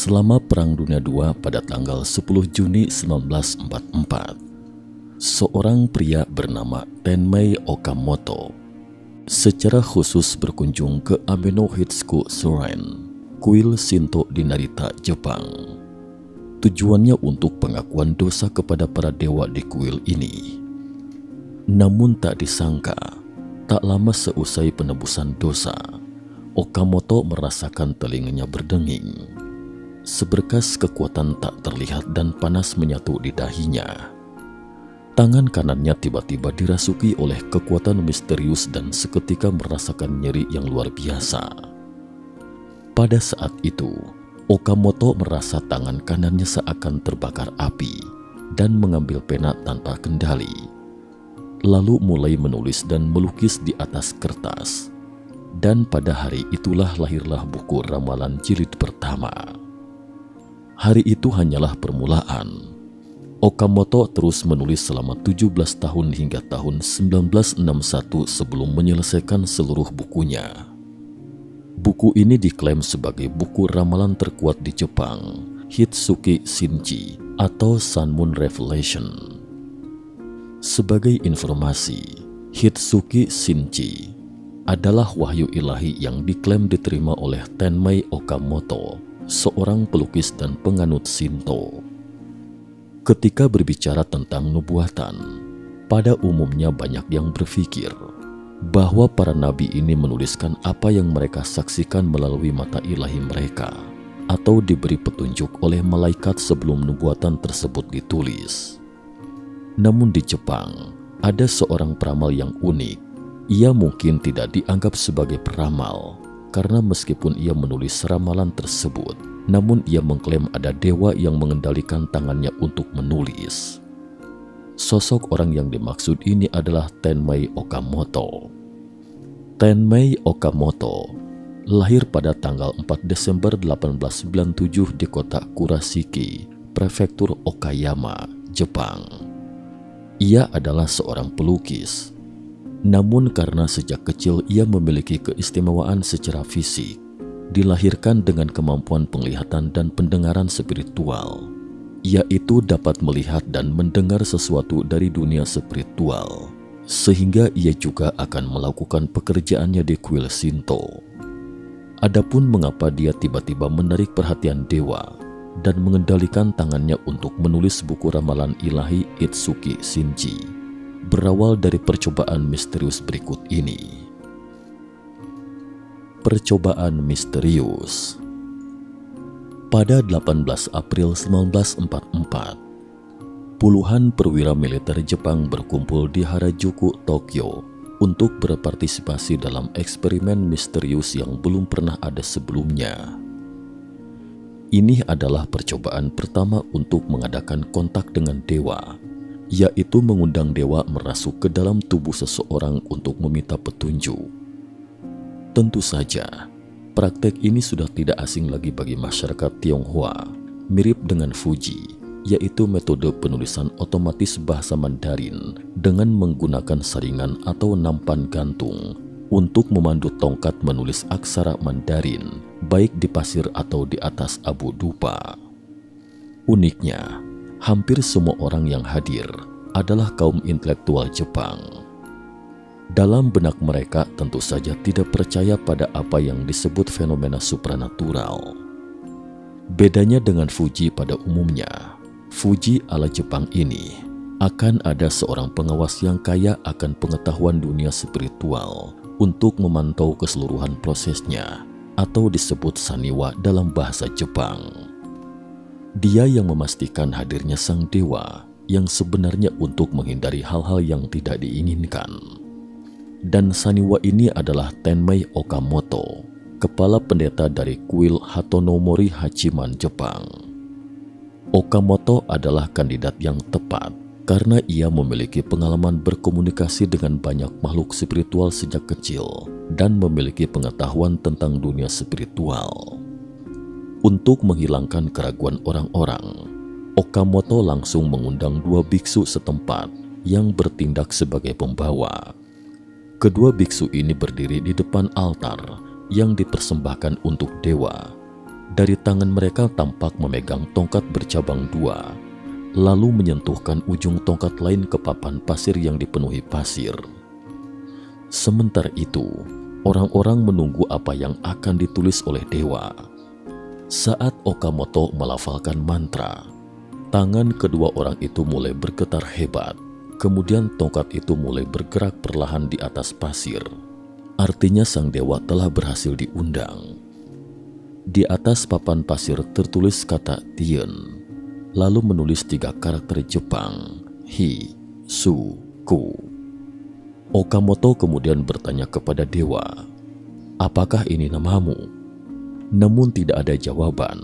Selama Perang Dunia II pada tanggal 10 Juni 1944, seorang pria bernama Tenmei Okamoto secara khusus berkunjung ke Ameno-Hitsuku Shrine, kuil Shinto di Narita, Jepang. Tujuannya untuk pengakuan dosa kepada para dewa di kuil ini. Namun tak disangka, tak lama seusai penebusan dosa, Okamoto merasakan telinganya berdenging. Seberkas kekuatan tak terlihat dan panas menyatu di dahinya. Tangan kanannya tiba-tiba dirasuki oleh kekuatan misterius dan seketika merasakan nyeri yang luar biasa. Pada saat itu, Okamoto merasa tangan kanannya seakan terbakar api dan mengambil pena tanpa kendali. Lalu mulai menulis dan melukis di atas kertas. Dan pada hari itulah lahirlah buku ramalan jilid pertama. Hari itu hanyalah permulaan. Okamoto terus menulis selama 17 tahun hingga tahun 1961 sebelum menyelesaikan seluruh bukunya. Buku ini diklaim sebagai buku ramalan terkuat di Jepang, Hitsuki Shinji atau Sun Moon Revelation. Sebagai informasi, Hitsuki Shinji adalah wahyu ilahi yang diklaim diterima oleh Tenmei Okamoto, seorang pelukis dan penganut Shinto. Ketika berbicara tentang nubuatan, pada umumnya banyak yang berpikir bahwa para nabi ini menuliskan apa yang mereka saksikan melalui mata ilahi mereka atau diberi petunjuk oleh malaikat sebelum nubuatan tersebut ditulis. Namun di Jepang, ada seorang peramal yang unik. Ia mungkin tidak dianggap sebagai peramal, karena meskipun ia menulis ramalan tersebut, namun ia mengklaim ada dewa yang mengendalikan tangannya untuk menulis. Sosok orang yang dimaksud ini adalah Tenmei Okamoto. Tenmei Okamoto lahir pada tanggal 4 Desember 1897 di kota Kurashiki, prefektur Okayama, Jepang. Ia adalah seorang pelukis. Namun karena sejak kecil ia memiliki keistimewaan secara fisik, dilahirkan dengan kemampuan penglihatan dan pendengaran spiritual, yaitu dapat melihat dan mendengar sesuatu dari dunia spiritual, sehingga ia juga akan melakukan pekerjaannya di kuil Shinto. Adapun mengapa dia tiba-tiba menarik perhatian dewa dan mengendalikan tangannya untuk menulis buku ramalan ilahi Hitsuki Shinji, berawal dari percobaan misterius berikut ini. Percobaan misterius. Pada 18 April 1944, puluhan perwira militer Jepang berkumpul di Harajuku, Tokyo untuk berpartisipasi dalam eksperimen misterius yang belum pernah ada sebelumnya. Ini adalah percobaan pertama untuk mengadakan kontak dengan dewa, yaitu mengundang dewa merasuk ke dalam tubuh seseorang untuk meminta petunjuk. Tentu saja, praktek ini sudah tidak asing lagi bagi masyarakat Tionghoa, mirip dengan Fuji, yaitu metode penulisan otomatis bahasa Mandarin dengan menggunakan saringan atau nampan gantung untuk memandu tongkat menulis aksara Mandarin, baik di pasir atau di atas abu dupa. Uniknya, hampir semua orang yang hadir adalah kaum intelektual Jepang. Dalam benak mereka tentu saja tidak percaya pada apa yang disebut fenomena supranatural. Bedanya dengan Fuji pada umumnya, Fuji ala Jepang ini akan ada seorang pengawas yang kaya akan pengetahuan dunia spiritual untuk memantau keseluruhan prosesnya, atau disebut saniwa dalam bahasa Jepang. Dia yang memastikan hadirnya sang dewa yang sebenarnya untuk menghindari hal-hal yang tidak diinginkan. Dan saniwa ini adalah Tenmei Okamoto, kepala pendeta dari kuil Hatonomori Hachiman, Jepang. Okamoto adalah kandidat yang tepat karena ia memiliki pengalaman berkomunikasi dengan banyak makhluk spiritual sejak kecil dan memiliki pengetahuan tentang dunia spiritual. Untuk menghilangkan keraguan orang-orang, Okamoto langsung mengundang 2 biksu setempat yang bertindak sebagai pembawa. Kedua biksu ini berdiri di depan altar yang dipersembahkan untuk dewa. Dari tangan mereka tampak memegang tongkat bercabang dua, lalu menyentuhkan ujung tongkat lain ke papan pasir yang dipenuhi pasir. Sementara itu, orang-orang menunggu apa yang akan ditulis oleh dewa. Saat Okamoto melafalkan mantra, tangan kedua orang itu mulai bergetar hebat. Kemudian tongkat itu mulai bergerak perlahan di atas pasir. Artinya sang dewa telah berhasil diundang. Di atas papan pasir tertulis kata Tien, lalu menulis 3 karakter Jepang, Hi, Su, Ku. Okamoto kemudian bertanya kepada dewa, "Apakah ini namamu?" Namun tidak ada jawaban.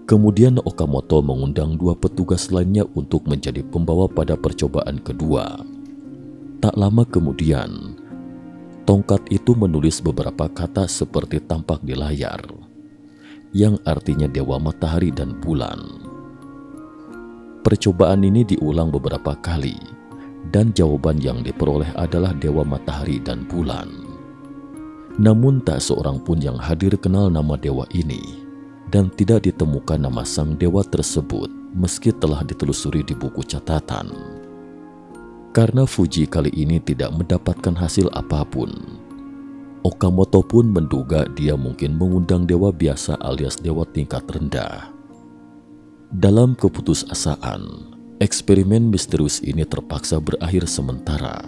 Kemudian Okamoto mengundang 2 petugas lainnya untuk menjadi pembawa pada percobaan kedua. Tak lama kemudian, tongkat itu menulis beberapa kata seperti tampak di layar, yang artinya Dewa Matahari dan Bulan. Percobaan ini diulang beberapa kali, dan jawaban yang diperoleh adalah Dewa Matahari dan Bulan. Namun tak seorang pun yang hadir kenal nama dewa ini, dan tidak ditemukan nama sang dewa tersebut meski telah ditelusuri di buku catatan. Karena Fuji kali ini tidak mendapatkan hasil apapun, Okamoto pun menduga dia mungkin mengundang dewa biasa alias dewa tingkat rendah. Dalam keputusasaan, eksperimen misterius ini terpaksa berakhir sementara.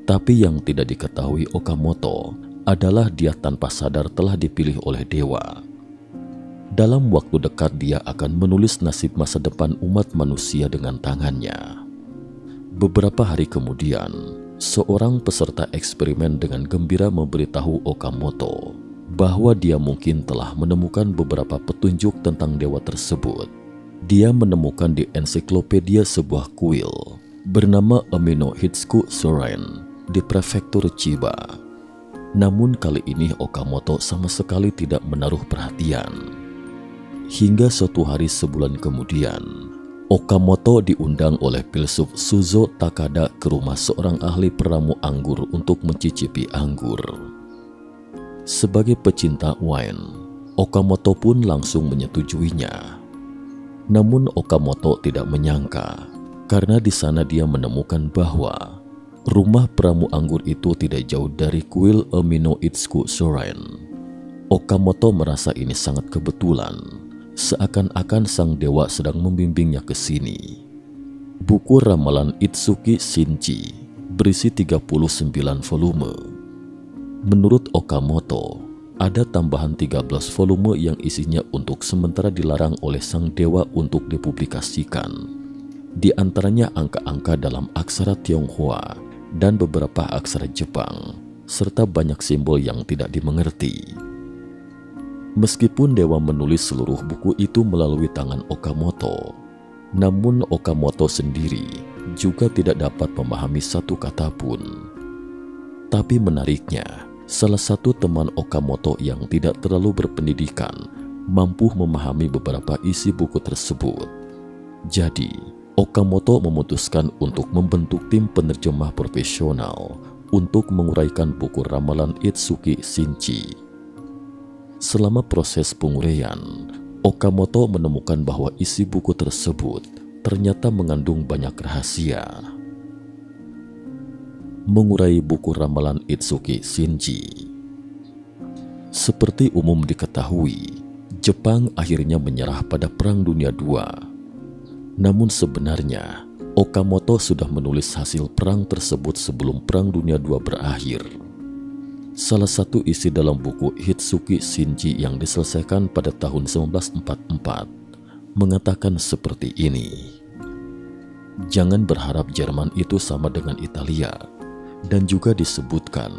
Tapi yang tidak diketahui Okamoto adalah dia tanpa sadar telah dipilih oleh dewa. Dalam waktu dekat dia akan menulis nasib masa depan umat manusia dengan tangannya. Beberapa hari kemudian, seorang peserta eksperimen dengan gembira memberitahu Okamoto bahwa dia mungkin telah menemukan beberapa petunjuk tentang dewa tersebut. Dia menemukan di ensiklopedia sebuah kuil bernama Amino Hitsuku Soren di prefektur Chiba. Namun kali ini Okamoto sama sekali tidak menaruh perhatian. Hingga suatu hari sebulan kemudian, Okamoto diundang oleh filsuf Suzo Takada ke rumah seorang ahli peramu anggur untuk mencicipi anggur. Sebagai pecinta wine, Okamoto pun langsung menyetujuinya. Namun Okamoto tidak menyangka, karena di sana dia menemukan bahwa rumah peramu anggur itu tidak jauh dari kuil Amino Hitsuku Soren. Okamoto merasa ini sangat kebetulan, seakan-akan sang dewa sedang membimbingnya ke sini. Buku ramalan Itsuki Shinji berisi 39 volume. Menurut Okamoto, ada tambahan 13 volume yang isinya untuk sementara dilarang oleh sang dewa untuk dipublikasikan. Di antaranya angka-angka dalam aksara Tionghoa dan beberapa aksara Jepang, serta banyak simbol yang tidak dimengerti. Meskipun dewa menulis seluruh buku itu melalui tangan Okamoto, namun Okamoto sendiri juga tidak dapat memahami satu kata pun. Tapi menariknya, salah satu teman Okamoto yang tidak terlalu berpendidikan mampu memahami beberapa isi buku tersebut. Jadi, Okamoto memutuskan untuk membentuk tim penerjemah profesional untuk menguraikan buku ramalan Itsuki Shinji. Selama proses penguraian, Okamoto menemukan bahwa isi buku tersebut ternyata mengandung banyak rahasia. Mengurai buku ramalan Itsuki Shinji. Seperti umum diketahui, Jepang akhirnya menyerah pada Perang Dunia II. Namun sebenarnya, Okamoto sudah menulis hasil perang tersebut sebelum Perang Dunia II berakhir. Salah satu isi dalam buku Hitsuki Shinji yang diselesaikan pada tahun 1944 mengatakan seperti ini. Jangan berharap Jerman itu sama dengan Italia, dan juga disebutkan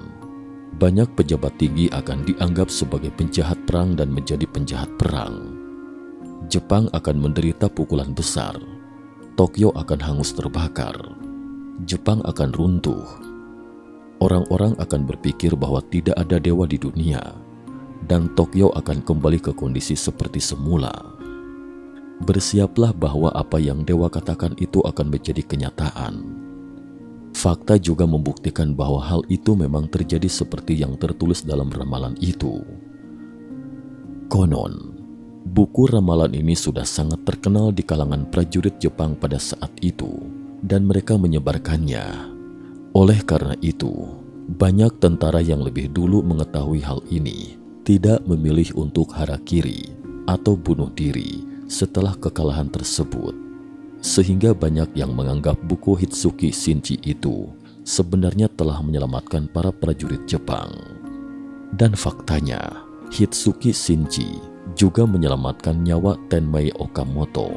banyak pejabat tinggi akan dianggap sebagai penjahat perang dan menjadi penjahat perang. Jepang akan menderita pukulan besar, Tokyo akan hangus terbakar, Jepang akan runtuh. Orang-orang akan berpikir bahwa tidak ada dewa di dunia, dan Tokyo akan kembali ke kondisi seperti semula. Bersiaplah bahwa apa yang dewa katakan itu akan menjadi kenyataan. Fakta juga membuktikan bahwa hal itu memang terjadi seperti yang tertulis dalam ramalan itu. Konon, buku ramalan ini sudah sangat terkenal di kalangan prajurit Jepang pada saat itu, dan mereka menyebarkannya. Oleh karena itu, banyak tentara yang lebih dulu mengetahui hal ini tidak memilih untuk harakiri atau bunuh diri setelah kekalahan tersebut, sehingga banyak yang menganggap buku Hitsuki Shinji itu sebenarnya telah menyelamatkan para prajurit Jepang. Dan faktanya, Hitsuki Shinji juga menyelamatkan nyawa Tenmei Okamoto,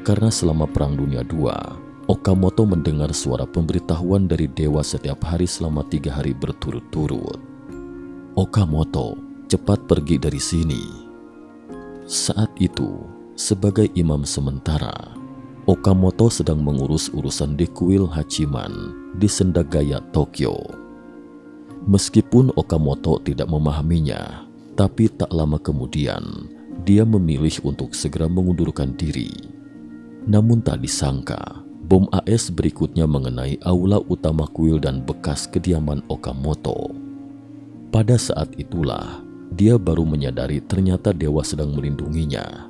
karena selama Perang Dunia II, Okamoto mendengar suara pemberitahuan dari dewa setiap hari selama 3 hari berturut-turut. Okamoto, cepat pergi dari sini. Saat itu, sebagai imam sementara, Okamoto sedang mengurus urusan di kuil Hachiman di Sendagaya, Tokyo. Meskipun Okamoto tidak memahaminya, tapi tak lama kemudian, dia memilih untuk segera mengundurkan diri. Namun tak disangka, bom AS berikutnya mengenai aula utama kuil dan bekas kediaman Okamoto. Pada saat itulah, dia baru menyadari ternyata dewa sedang melindunginya.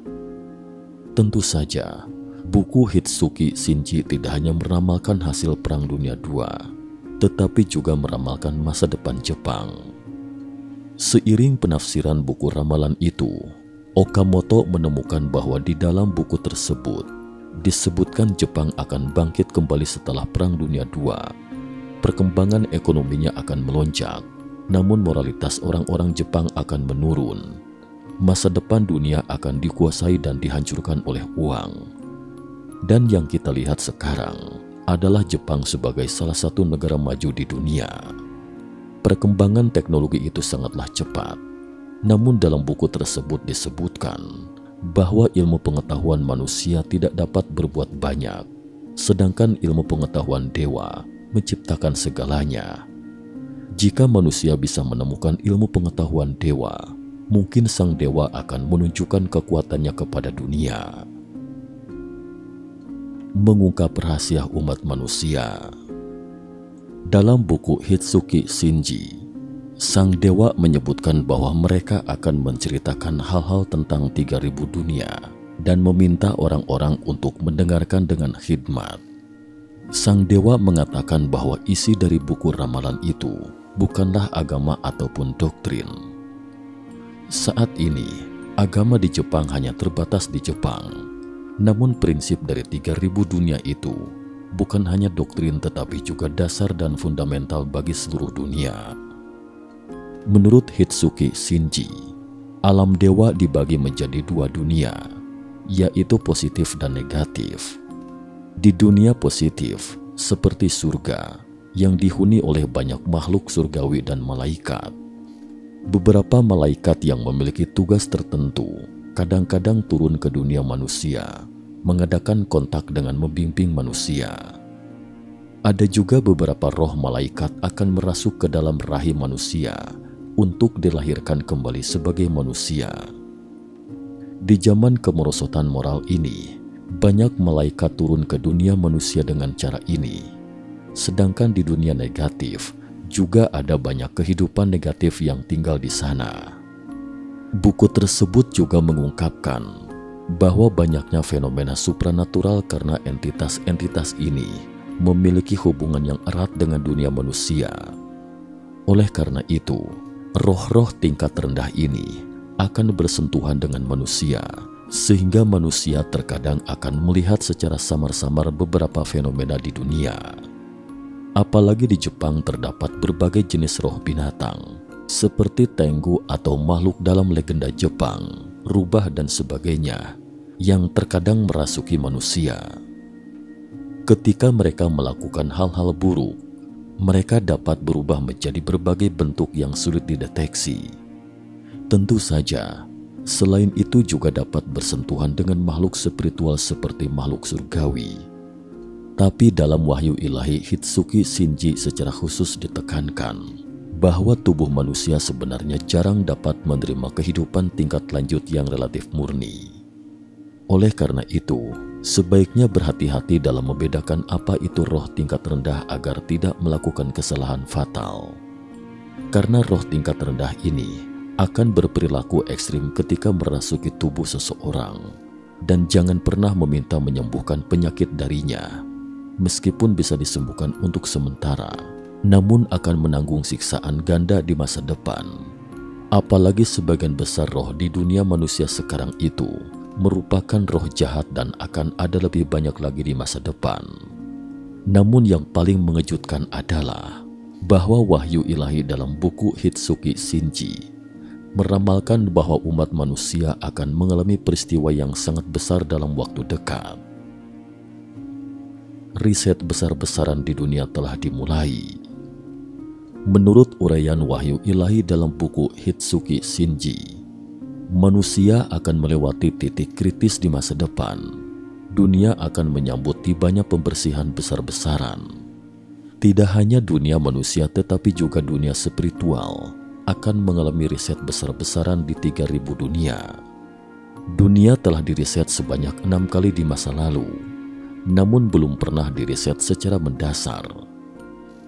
Tentu saja, buku Hitsuki Shinji tidak hanya meramalkan hasil Perang Dunia II, tetapi juga meramalkan masa depan Jepang. Seiring penafsiran buku ramalan itu, Okamoto menemukan bahwa di dalam buku tersebut disebutkan Jepang akan bangkit kembali setelah Perang Dunia II. Perkembangan ekonominya akan melonjak, namun moralitas orang-orang Jepang akan menurun. Masa depan dunia akan dikuasai dan dihancurkan oleh uang. Dan yang kita lihat sekarang adalah Jepang sebagai salah satu negara maju di dunia. Perkembangan teknologi itu sangatlah cepat. Namun dalam buku tersebut disebutkan bahwa ilmu pengetahuan manusia tidak dapat berbuat banyak, sedangkan ilmu pengetahuan dewa menciptakan segalanya. Jika manusia bisa menemukan ilmu pengetahuan dewa, mungkin sang dewa akan menunjukkan kekuatannya kepada dunia. Mengungkap rahasia umat manusia. Dalam buku Hitsuki Shinji, sang dewa menyebutkan bahwa mereka akan menceritakan hal-hal tentang 3000 dunia dan meminta orang-orang untuk mendengarkan dengan khidmat. Sang dewa mengatakan bahwa isi dari buku ramalan itu bukanlah agama ataupun doktrin. Saat ini, agama di Jepang hanya terbatas di Jepang. Namun prinsip dari 3000 dunia itu bukan hanya doktrin tetapi juga dasar dan fundamental bagi seluruh dunia. Menurut Hitsuki Shinji, alam dewa dibagi menjadi 2 dunia, yaitu positif dan negatif. Di dunia positif, seperti surga, yang dihuni oleh banyak makhluk surgawi dan malaikat. Beberapa malaikat yang memiliki tugas tertentu kadang-kadang turun ke dunia manusia, mengadakan kontak dengan membimbing manusia. Ada juga beberapa roh malaikat akan merasuk ke dalam rahim manusia untuk dilahirkan kembali sebagai manusia. Di zaman kemerosotan moral ini, banyak malaikat turun ke dunia manusia dengan cara ini. Sedangkan di dunia negatif, juga ada banyak kehidupan negatif yang tinggal di sana. Buku tersebut juga mengungkapkan bahwa banyaknya fenomena supranatural karena entitas-entitas ini memiliki hubungan yang erat dengan dunia manusia. Oleh karena itu, roh-roh tingkat rendah ini akan bersentuhan dengan manusia, sehingga manusia terkadang akan melihat secara samar-samar beberapa fenomena di dunia. Apalagi di Jepang terdapat berbagai jenis roh binatang, seperti Tengu atau makhluk dalam legenda Jepang, rubah dan sebagainya, yang terkadang merasuki manusia. Ketika mereka melakukan hal-hal buruk, mereka dapat berubah menjadi berbagai bentuk yang sulit dideteksi. Tentu saja, selain itu juga dapat bersentuhan dengan makhluk spiritual seperti makhluk surgawi. Tapi dalam wahyu ilahi Hitsuki Shinji secara khusus ditekankan bahwa tubuh manusia sebenarnya jarang dapat menerima kehidupan tingkat lanjut yang relatif murni. Oleh karena itu, sebaiknya berhati-hati dalam membedakan apa itu roh tingkat rendah agar tidak melakukan kesalahan fatal. Karena roh tingkat rendah ini akan berperilaku ekstrim ketika merasuki tubuh seseorang, dan jangan pernah meminta menyembuhkan penyakit darinya. Meskipun bisa disembuhkan untuk sementara, namun akan menanggung siksaan ganda di masa depan. Apalagi sebagian besar roh di dunia manusia sekarang itu merupakan roh jahat dan akan ada lebih banyak lagi di masa depan. Namun yang paling mengejutkan adalah bahwa wahyu ilahi dalam buku Hitsuki Shinji meramalkan bahwa umat manusia akan mengalami peristiwa yang sangat besar dalam waktu dekat. Riset besar-besaran di dunia telah dimulai. Menurut uraian wahyu ilahi dalam buku Hitsuki Shinji, manusia akan melewati titik kritis di masa depan. Dunia akan menyambut tibanya pembersihan besar-besaran. Tidak hanya dunia manusia tetapi juga dunia spiritual akan mengalami riset besar-besaran di 3000 dunia. Dunia telah diriset sebanyak 6 kali di masa lalu, namun belum pernah diriset secara mendasar.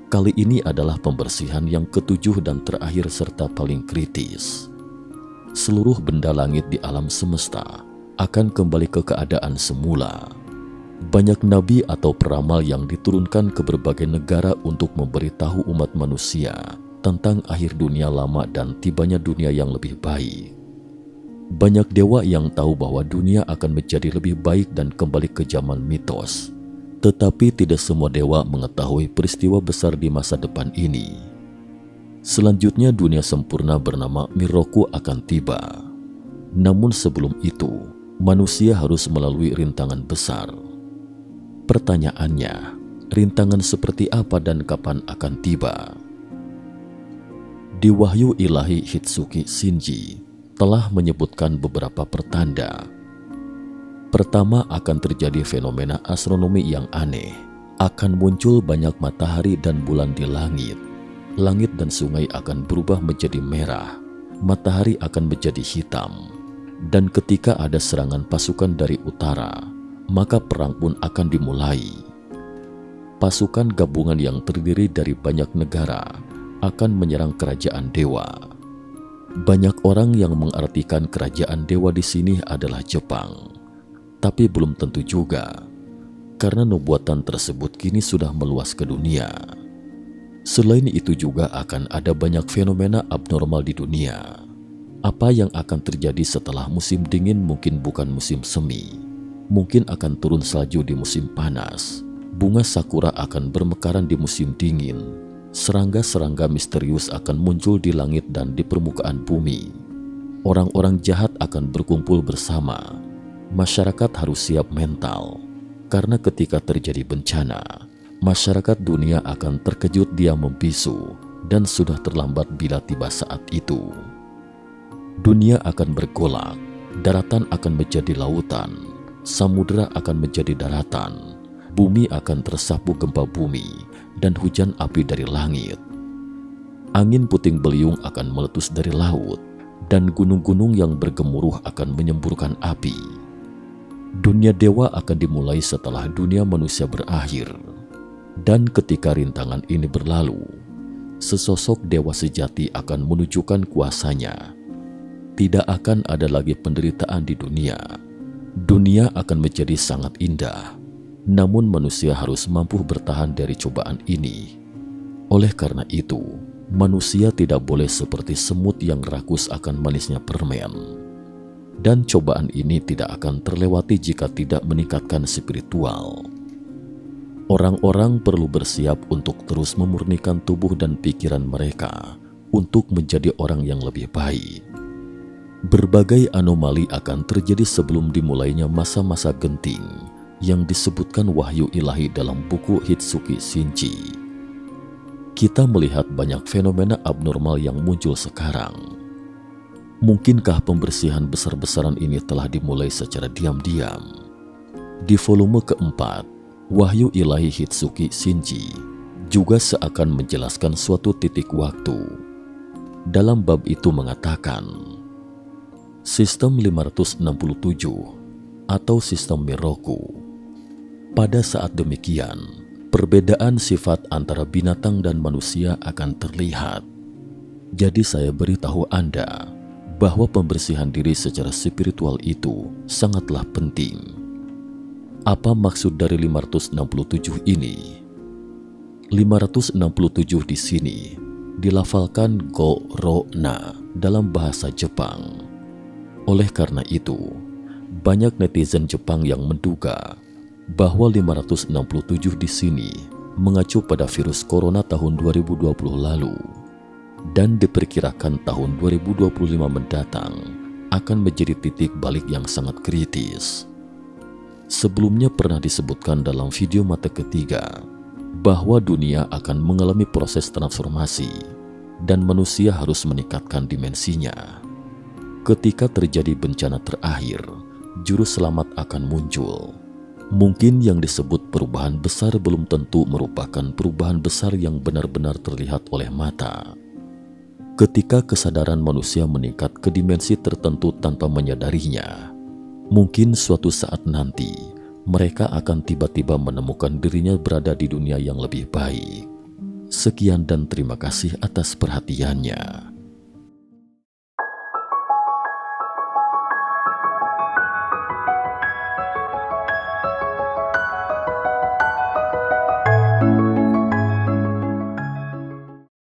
Kali ini adalah pembersihan yang ketujuh dan terakhir serta paling kritis. Seluruh benda langit di alam semesta akan kembali ke keadaan semula. Banyak nabi atau peramal yang diturunkan ke berbagai negara untuk memberitahu umat manusia tentang akhir dunia lama dan tibanya dunia yang lebih baik. Banyak dewa yang tahu bahwa dunia akan menjadi lebih baik dan kembali ke zaman mitos. Tetapi tidak semua dewa mengetahui peristiwa besar di masa depan ini. Selanjutnya dunia sempurna bernama Miroku akan tiba. Namun sebelum itu, manusia harus melalui rintangan besar. Pertanyaannya, rintangan seperti apa dan kapan akan tiba? Di wahyu ilahi Hitsuki Shinji telah menyebutkan beberapa pertanda. Pertama, akan terjadi fenomena astronomi yang aneh. Akan muncul banyak matahari dan bulan di langit. Langit dan sungai akan berubah menjadi merah. Matahari akan menjadi hitam. Dan ketika ada serangan pasukan dari utara, maka perang pun akan dimulai. Pasukan gabungan yang terdiri dari banyak negara akan menyerang kerajaan dewa. Banyak orang yang mengartikan kerajaan dewa di sini adalah Jepang, tapi belum tentu juga, karena nubuatan tersebut kini sudah meluas ke dunia. Selain itu juga akan ada banyak fenomena abnormal di dunia. Apa yang akan terjadi setelah musim dingin mungkin bukan musim semi. Mungkin akan turun salju di musim panas. Bunga sakura akan bermekaran di musim dingin. Serangga-serangga misterius akan muncul di langit dan di permukaan bumi. Orang-orang jahat akan berkumpul bersama. Masyarakat harus siap mental, karena ketika terjadi bencana, masyarakat dunia akan terkejut dia membisu, dan sudah terlambat bila tiba saat itu. Dunia akan bergolak, daratan akan menjadi lautan, samudera akan menjadi daratan, bumi akan tersapu gempa bumi, dan hujan api dari langit. Angin puting beliung akan meletus dari laut, dan gunung-gunung yang bergemuruh akan menyemburkan api. Dunia dewa akan dimulai setelah dunia manusia berakhir. Dan ketika rintangan ini berlalu, sesosok dewa sejati akan menunjukkan kuasanya. Tidak akan ada lagi penderitaan di dunia. Dunia akan menjadi sangat indah. Namun manusia harus mampu bertahan dari cobaan ini. Oleh karena itu, manusia tidak boleh seperti semut yang rakus akan manisnya permen. Dan cobaan ini tidak akan terlewati jika tidak meningkatkan spiritual. Orang-orang perlu bersiap untuk terus memurnikan tubuh dan pikiran mereka untuk menjadi orang yang lebih baik. Berbagai anomali akan terjadi sebelum dimulainya masa-masa genting yang disebutkan wahyu ilahi dalam buku Hitsuki Shinji. Kita melihat banyak fenomena abnormal yang muncul sekarang. Mungkinkah pembersihan besar-besaran ini telah dimulai secara diam-diam? Di volume keempat, wahyu ilahi Hitsuki Shinji juga seakan menjelaskan suatu titik waktu. Dalam bab itu mengatakan, sistem 567 atau sistem Miroku. Pada saat demikian, perbedaan sifat antara binatang dan manusia akan terlihat. Jadi saya beritahu Anda bahwa pembersihan diri secara spiritual itu sangatlah penting. Apa maksud dari 567 ini? 567 di sini dilafalkan go-ro-na dalam bahasa Jepang. Oleh karena itu, banyak netizen Jepang yang menduga bahwa 567 di sini mengacu pada virus corona tahun 2020 lalu, dan diperkirakan tahun 2025 mendatang akan menjadi titik balik yang sangat kritis. Sebelumnya pernah disebutkan dalam video mata ketiga bahwa dunia akan mengalami proses transformasi dan manusia harus meningkatkan dimensinya. Ketika terjadi bencana terakhir, juru selamat akan muncul. Mungkin yang disebut perubahan besar belum tentu merupakan perubahan besar yang benar-benar terlihat oleh mata. Ketika kesadaran manusia meningkat ke dimensi tertentu tanpa menyadarinya, mungkin suatu saat nanti mereka akan tiba-tiba menemukan dirinya berada di dunia yang lebih baik. Sekian dan terima kasih atas perhatiannya.